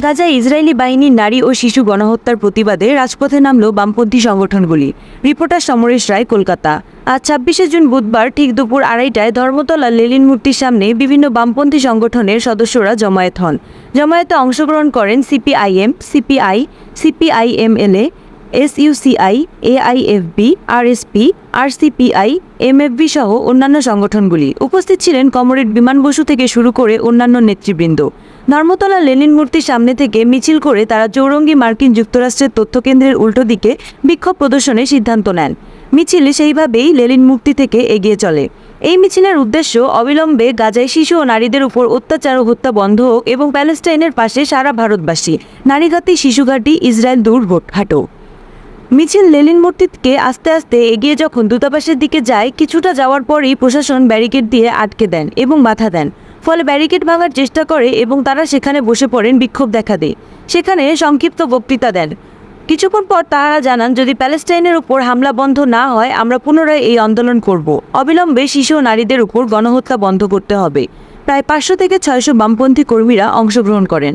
গাজায় ইসরায়েলি বাহিনীর নারী ও শিশু গণহত্যার প্রতিবাদে রাজপথে নামল বামপন্থী সংগঠনগুলি। রিপোর্টার সমরেশ রায়, কলকাতা। আজ ২৬শে জুন বুধবার ঠিক দুপুর ২:৩০টায় ধর্মতলা লেনিন মূর্তির সামনে বিভিন্ন বামপন্থী সংগঠনের সদস্যরা জমায়েত হন। জমায়েতে অংশগ্রহণ করেন CPIM, CPI, CPIMLA, SUCI, AIFB, RSP, RCPI, MFB সহ অন্যান্য সংগঠনগুলি। উপস্থিত ছিলেন কমরেড বিমান বসু থেকে শুরু করে অন্যান্য নেতৃবৃন্দ। ধর্মতলা লেনিন মূর্তির সামনে থেকে মিছিল করে তারা চৌরঙ্গি মার্কিন যুক্তরাষ্ট্রের তথ্যকেন্দ্রের উল্টো দিকে বিক্ষোভ প্রদর্শনের সিদ্ধান্ত নেন। মিছিল সেইভাবেই লেনিন মূর্তি থেকে এগিয়ে চলে। এই মিছিলের উদ্দেশ্য অবিলম্বে গাজায় শিশু ও নারীদের উপর অত্যাচার ও হত্যা বন্ধ হোক এবং প্যালেস্টাইনের পাশে সারা ভারতবাসী নারীঘাতী শিশুঘাতী ইসরায়েল দূর হাঁটো। মিছিল লেনিন মূর্তিকে আস্তে আস্তে এগিয়ে যখন দূতাবাসের দিকে যায়, কিছুটা যাওয়ার পরেই প্রশাসন ব্যারিকেড দিয়ে আটকে দেন এবং বাধা দেন। ফলে ব্যারিকেড ভাঙার চেষ্টা করে এবং তারা সেখানে বসে পড়েন, বিক্ষোভ দেখা দেয়। সেখানে সংক্ষিপ্ত বক্তৃতা দেন। কিছুক্ষণ পর তারা জানান, যদি প্যালেস্টাইনের উপর হামলা বন্ধ না হয় আমরা পুনরায় এই আন্দোলন করব। অবিলম্বে শিশু ও নারীদের উপর গণহত্যা বন্ধ করতে হবে। প্রায় ৫০০ থেকে ৬০০ বামপন্থী কর্মীরা অংশগ্রহণ করেন।